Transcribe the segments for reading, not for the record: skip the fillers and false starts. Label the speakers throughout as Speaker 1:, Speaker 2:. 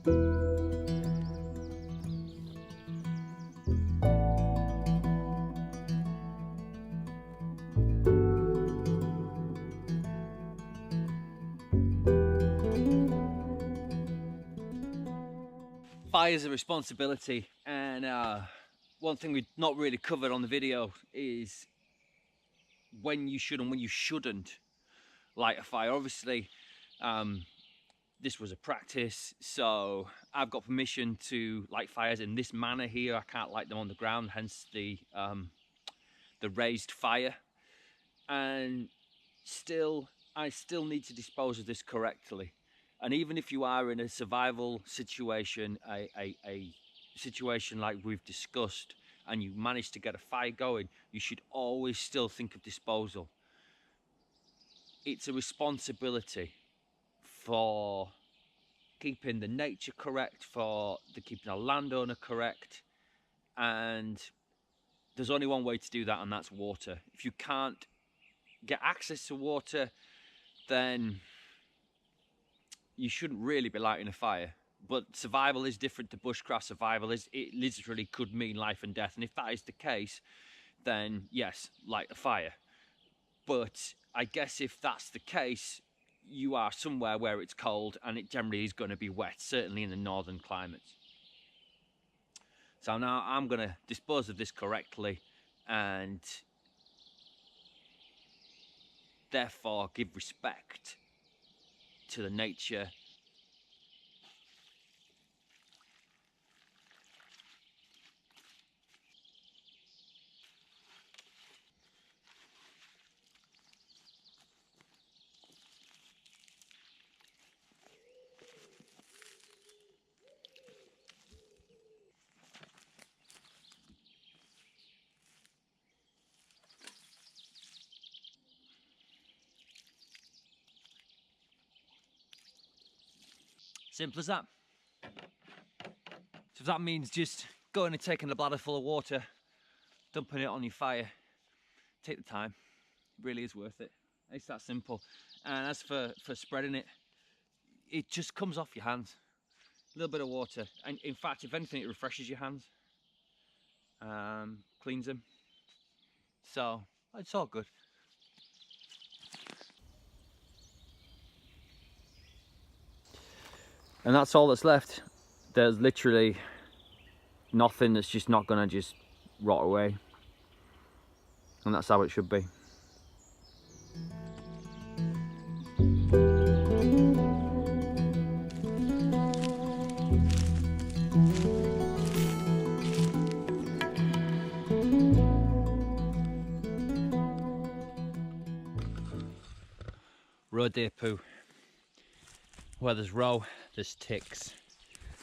Speaker 1: Fire is a responsibility, and one thing we've not really covered on the video is when you should and when you shouldn't light a fire. Obviously, this was a practice, so I've got permission to light fires in this manner here. I can't light them on the ground, hence the raised fire. And I still need to dispose of this correctly. And even if you are in a survival situation, a situation like we've discussed, and you manage to get a fire going, you should always still think of disposal. It's a responsibility for keeping the nature correct, for keeping the landowner correct, and there's only one way to do that, and that's water. If you can't get access to water, then you shouldn't really be lighting a fire. But survival is different to bushcraft. Survival it literally could mean life and death, and if that is the case, then yes, light a fire. But I guess if that's the case, you are somewhere where it's cold, and it generally is going to be wet, certainly in the northern climates. So now I'm going to dispose of this correctly, and therefore give respect to the nature. Simple as that. So that means just going and taking a bladder full of water, dumping it on your fire. Take the time, it really is worth it. It's that simple. And as for spreading it, it just comes off your hands. A little bit of water, and in fact, if anything, it refreshes your hands, cleans them. So it's all good. And that's all that's left. There's literally nothing that's just not gonna just rot away. And that's how it should be. Roe deer poo. Where there's roe, there's ticks.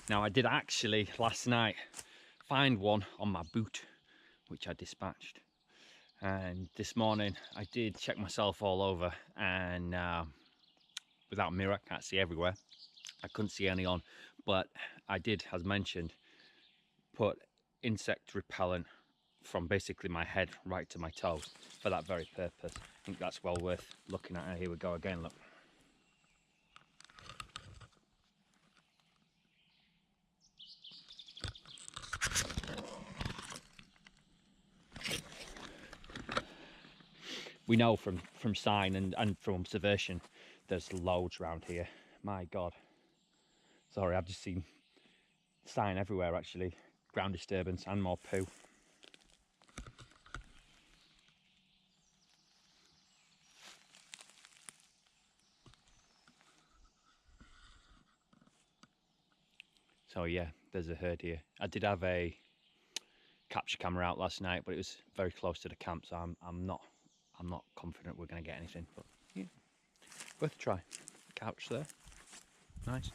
Speaker 1: Now I did actually last night find one on my boot, which I dispatched. And this morning I did check myself all over, and without a mirror, I can't see everywhere. I couldn't see any on, but I did, as mentioned, put insect repellent from basically my head right to my toes for that very purpose. I think that's well worth looking at. Here we go again, look. We know from sign and from observation, there's loads around here. My God. Sorry, I've just seen sign everywhere actually. Ground disturbance and more poo. So yeah, there's a herd here. I did have a capture camera out last night, but it was very close to the camp, so I'm not confident we're going to get anything. But yeah, worth a try. Couch there, nice.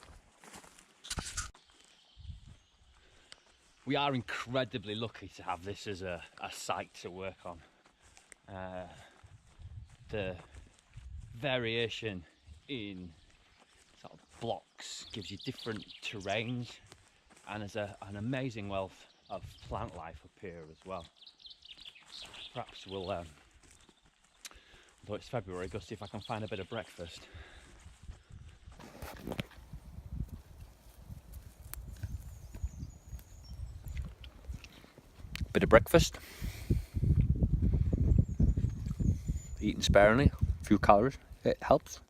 Speaker 1: We are incredibly lucky to have this as a site to work on. The variation in sort of blocks gives you different terrains, and there's an amazing wealth of plant life up here as well. Perhaps we'll, although it's February, go see if I can find a bit of breakfast. bit of breakfast. Eating sparingly, a few calories, it helps.